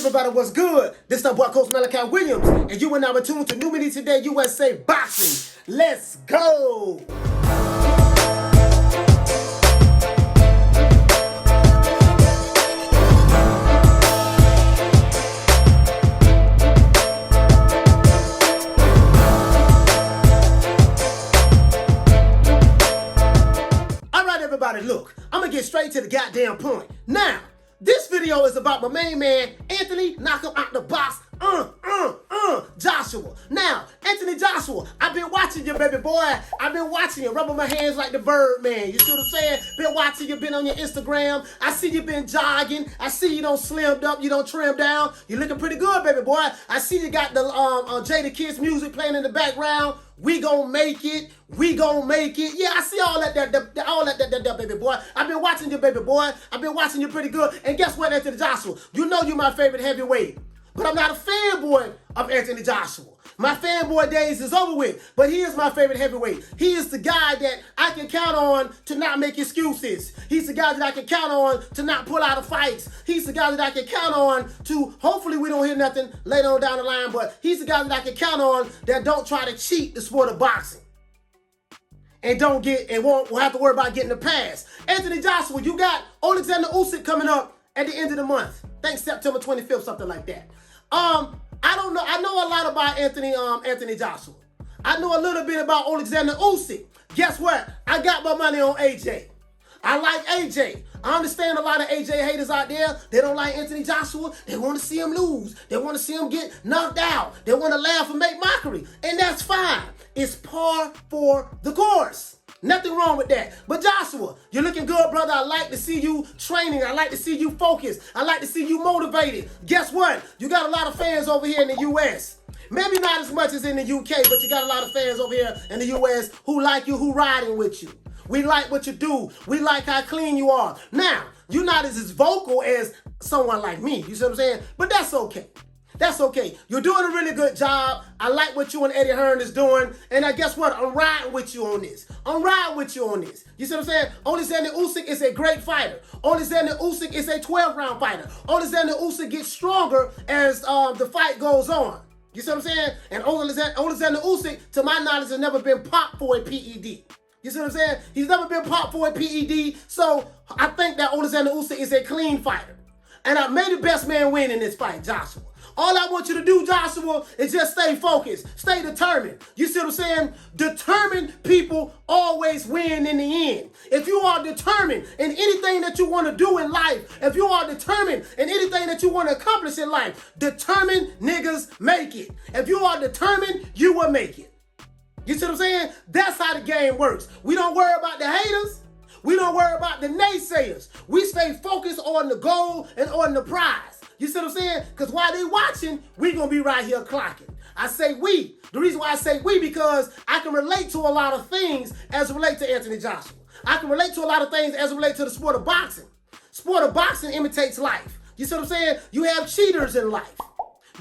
everybody, what's good? This is the boy Coach Malachi Williams, and you are now tuned to New Media Today USA Boxing. Let's go! Alright everybody, look, I'm gonna get straight to the goddamn point. Now, this video is about my main man, Anthony, knock him out the box, Joshua. Now, Anthony Joshua, I've been watching you, baby boy. I've been watching you, rubbing my hands like the Birdman. You see what I'm saying? Been watching you, been on your Instagram. I see you been jogging. I see you don't slimmed up, you don't trim down. You looking pretty good, baby boy. I see you got the Jada Kiss music playing in the background. We gon' make it. We gon' make it. Yeah, I see all that, baby boy. I've been watching you, baby boy. I've been watching you pretty good. And guess what, Anthony Joshua? You know you're my favorite heavyweight. But I'm not a fanboy of Anthony Joshua. My fanboy days is over with. But he is my favorite heavyweight. He is the guy that I can count on to not make excuses. He's the guy that I can count on to not pull out of fights. He's the guy that I can count on to, hopefully we don't hear nothing later on down the line, but he's the guy that I can count on that don't try to cheat the sport of boxing. And won't have to worry about getting a pass. Anthony Joshua, you got Oleksandr Usyk coming up at the end of the month. I think September 25th, something like that. I don't know. I know a lot about Anthony Joshua. I know a little bit about Oleksandr Usyk. Guess what? I got my money on AJ. I like AJ. I understand a lot of AJ haters out there. They don't like Anthony Joshua. They want to see him lose. They want to see him get knocked out. They want to laugh and make mockery. And that's fine. It's par for the course. Nothing wrong with that. But Joshua, you're looking good, brother. I like to see you training. I like to see you focused. I like to see you motivated. Guess what? You got a lot of fans over here in the U.S. Maybe not as much as in the U.K., but you got a lot of fans over here in the U.S. who like you, who riding with you. We like what you do. We like how clean you are. Now, you're not as vocal as someone like me. You see what I'm saying? But that's okay. That's okay. You're doing a really good job. I like what you and Eddie Hearn is doing. And guess what? I'm riding with you on this. I'm riding with you on this. You see what I'm saying? Oleksandr Usyk is a great fighter. Oleksandr Usyk is a 12-round fighter. Oleksandr Usyk gets stronger as the fight goes on. You see what I'm saying? And Oleksandr Usyk, to my knowledge, has never been popped for a PED. You see what I'm saying? He's never been popped for a PED. So I think that Oleksandr Usyk is a clean fighter. And I made the best man win in this fight, Joshua. All I want you to do, Joshua, is just stay focused, stay determined. You see what I'm saying? Determined people always win in the end. If you are determined in anything that you want to do in life, if you are determined in anything that you want to accomplish in life, determined niggas make it. If you are determined, you will make it. You see what I'm saying? That's how the game works. We don't worry about the haters. We don't worry about the naysayers. We stay focused on the goal and on the prize. You see what I'm saying? Because while they watching, we going to be right here clocking. I say we. The reason why I say we, because I can relate to a lot of things as it relates to Anthony Joshua. I can relate to a lot of things as it relates to the sport of boxing. Sport of boxing imitates life. You see what I'm saying? You have cheaters in life.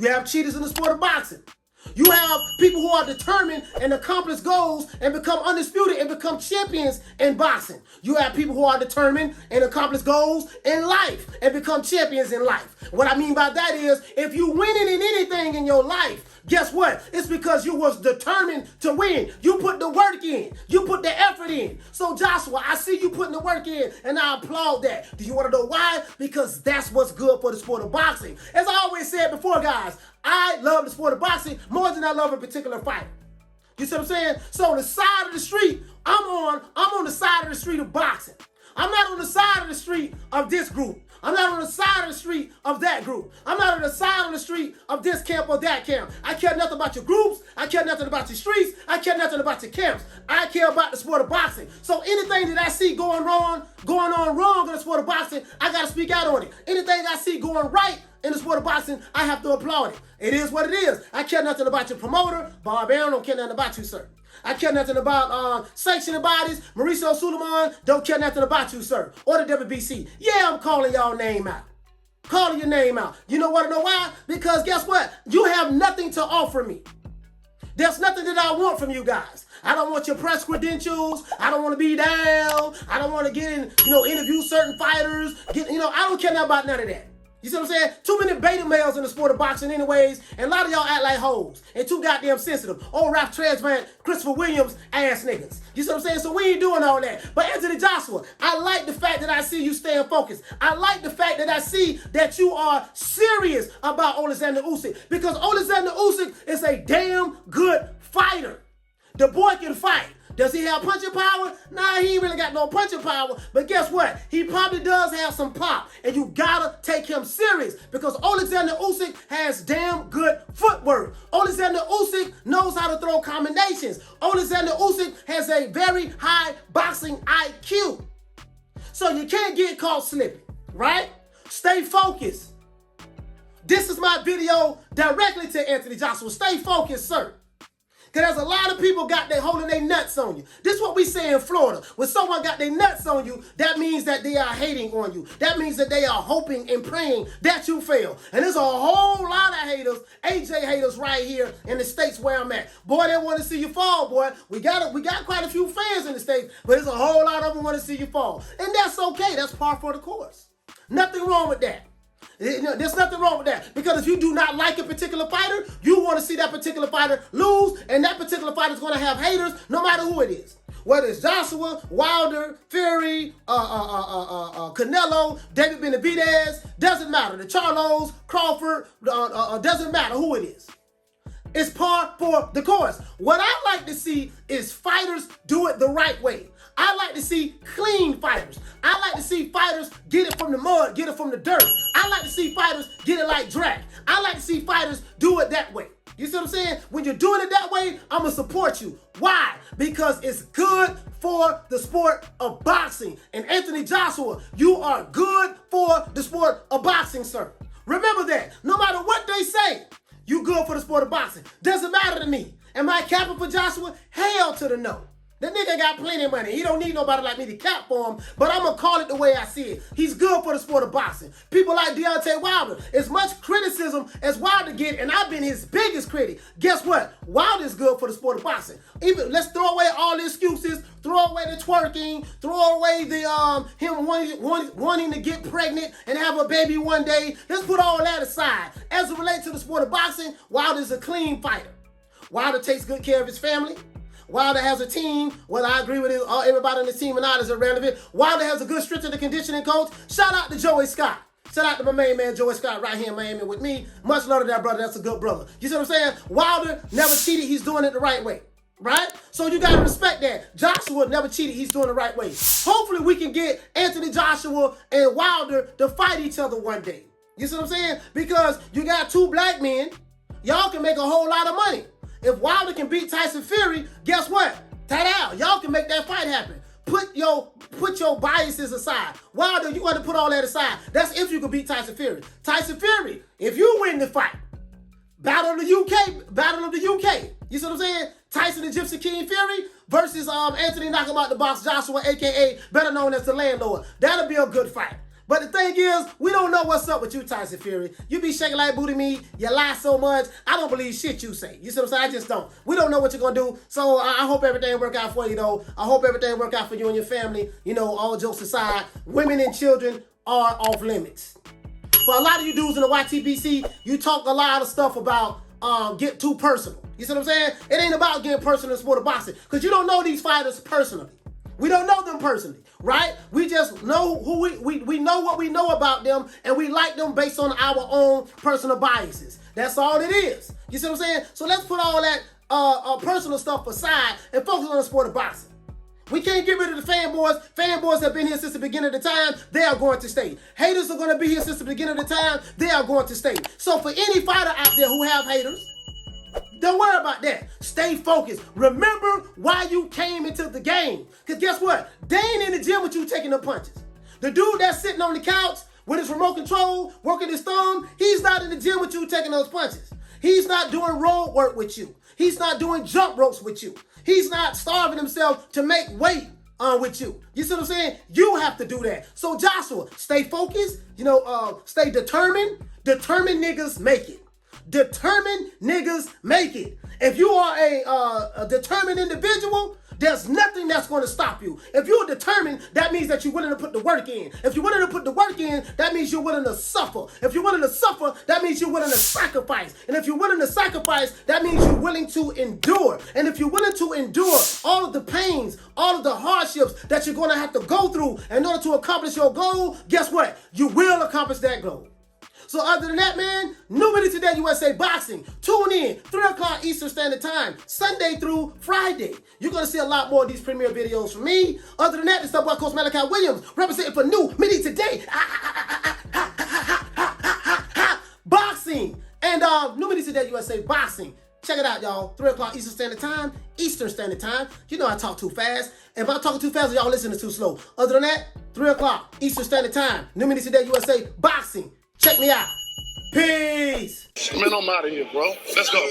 You have cheaters in the sport of boxing. You have people who are determined and accomplish goals and become undisputed and become champions in boxing. You have people who are determined and accomplish goals in life and become champions in life. What I mean by that is, if you winning in anything in your life, guess what? It's because you was determined to win. You put the work in. You put the effort in. So Joshua, I see you putting the work in, and I applaud that. Do you want to know why? Because that's what's good for the sport of boxing. As I always said before, guys, I love the sport of boxing more than I love a particular fighter. You see what I'm saying? So on the side of the street, I'm on the side of the street of boxing. I'm not on the side of the street of this group. I'm not on the side of the street of that group. I'm not on the side of the street of this camp or that camp. I care nothing about your groups. I care nothing about your streets. I care nothing about your camps. I care about the sport of boxing. So anything that I see going on wrong in the sport of boxing, I got to speak out on it. Anything I see going right in the sport of boxing, I have to applaud it. It is what it is. I care nothing about your promoter. Bob Aaron don't care nothing about you, sir. I care nothing about sanctioning bodies. Mauricio Suleiman don't care nothing about you, sir. Or the WBC. Yeah, I'm calling y'all name out. Calling your name out. You know what? I know why? Because guess what? You have nothing to offer me. There's nothing that I want from you guys. I don't want your press credentials. I don't want to be down. I don't want to get in, interview certain fighters. I don't care nothing about none of that. You see what I'm saying? Too many beta males in the sport of boxing anyways, and a lot of y'all act like hoes and too goddamn sensitive. Old Ralph Tresvant, Christopher Williams ass niggas. You see what I'm saying? So we ain't doing all that. But Anthony Joshua, I like the fact that I see you staying focused. I like the fact that I see that you are serious about Oleksandr Usyk, because Oleksandr Usyk is a damn good fighter. The boy can fight. Does he have punching power? Nah, he ain't really got no punching power. But guess what? He probably does have some pop. And you gotta take him serious, because Oleksandr Usyk has damn good footwork. Oleksandr Usyk knows how to throw combinations. Oleksandr Usyk has a very high boxing IQ. So you can't get caught slipping, right? Stay focused. This is my video directly to Anthony Joshua. Stay focused, sir. Because there's a lot of people holding their nuts on you. This is what we say in Florida. When someone got their nuts on you, that means that they are hating on you. That means that they are hoping and praying that you fail. And there's a whole lot of haters, AJ haters right here in the States where I'm at. Boy, they want to see you fall, boy. We got quite a few fans in the States, but there's a whole lot of them want to see you fall. And that's okay. That's par for the course. Nothing wrong with that. There's nothing wrong with that, because if you do not like a particular fighter, you want to see that particular fighter lose, and that particular fighter is going to have haters no matter who it is. Whether it's Joshua, Wilder, Fury, Canelo, David Benavidez, doesn't matter. The Charlos, Crawford, doesn't matter who it is. It's par for the course. What I like to see is fighters do it the right way. I like to see clean fighters. I like to see fighters get it from the mud, get it from the dirt. I like to see fighters get it like Drake. I like to see fighters do it that way. You see what I'm saying? When you're doing it that way, I'm going to support you. Why? Because it's good for the sport of boxing. And Anthony Joshua, you are good for the sport of boxing, sir. Remember that. No matter what they say, you good for the sport of boxing. Doesn't matter to me. Am I capping for Joshua? Hell to the no. The nigga got plenty of money. He don't need nobody like me to cap for him, but I'm going to call it the way I see it. He's good for the sport of boxing. People like Deontay Wilder, as much criticism as Wilder get, and I've been his biggest critic, guess what? Wilder's good for the sport of boxing. Even let's throw away all the excuses, throw away the twerking, throw away the him wanting to get pregnant and have a baby one day. Let's put all that aside. As it relates to the sport of boxing, Wilder's a clean fighter. Wilder takes good care of his family. Wilder has a team. Whether I agree with everybody on the team or not is irrelevant. Wilder has a good strength and conditioning coach. Shout out to Joey Scott. Shout out to my main man, Joey Scott, right here in Miami with me. Much love to that brother. That's a good brother. You see what I'm saying? Wilder never cheated. He's doing it the right way. Right? So you got to respect that. Joshua never cheated. He's doing it the right way. Hopefully we can get Anthony Joshua and Wilder to fight each other one day. You see what I'm saying? Because you got two black men. Y'all can make a whole lot of money. If Wilder can beat Tyson Fury, guess what? Ta-da! Y'all can make that fight happen. Put your biases aside. Wilder, you got to put all that aside. That's if you can beat Tyson Fury. Tyson Fury, if you win the fight, Battle of the UK. You see what I'm saying? Tyson and Gypsy King Fury versus Anthony Knock Him Out the Box Joshua, a.k.a. better known as the Landlord. That'll be a good fight. But the thing is, we don't know what's up with you, Tyson Fury. You be shaking like booty meat. You lie so much. I don't believe shit you say. You see what I'm saying? I just don't. We don't know what you're going to do. So I hope everything work out for you, though. I hope everything work out for you and your family. You know, all jokes aside, women and children are off limits. For a lot of you dudes in the YTBC, you talk a lot of stuff about get too personal. You see what I'm saying? It ain't about getting personal in the sport of boxing, because you don't know these fighters personally. We don't know them personally, right? We just know who we know what we know about them, and we like them based on our own personal biases. That's all it is. You see what I'm saying? So let's put all that personal stuff aside and focus on the sport of boxing. We can't get rid of the fanboys. Fanboys have been here since the beginning of the time. They are going to stay. Haters are going to be here since the beginning of the time. They are going to stay. So for any fighter out there who have haters, don't worry about that. Stay focused. Remember why you came into the game. Because guess what? They ain't in the gym with you taking the punches. The dude that's sitting on the couch with his remote control, working his thumb, he's not in the gym with you taking those punches. He's not doing road work with you. He's not doing jump ropes with you. He's not starving himself to make weight with you. You see what I'm saying? You have to do that. So Joshua, stay focused. Stay determined. Determined niggas make it. Determined niggas make it. If you are a determined individual, there's nothing that's going to stop you. If you're determined, that means that you're willing to put the work in. If you're willing to put the work in, that means you're willing to suffer. If you're willing to suffer, that means you're willing to sacrifice. And if you're willing to sacrifice, that means you're willing to endure. And if you're willing to endure all of the pains, all of the hardships that you're going to have to go through in order to accomplish your goal, guess what? You will accomplish that goal. So other than that, man, New Media Today USA Boxing. Tune in, 3 o'clock Eastern Standard Time, Sunday through Friday. You're going to see a lot more of these premiere videos from me. Other than that, it's the boy Coach Malachi Williams, representing for New Media Today. Boxing. And New Media Today USA Boxing. Check it out, y'all. 3 o'clock Eastern Standard Time. You know I talk too fast. And if I'm talking too fast, y'all listening too slow. Other than that, 3 o'clock Eastern Standard Time. New Media Today USA Boxing. Check me out. Peace. Man, I'm out of here, bro. Let's go.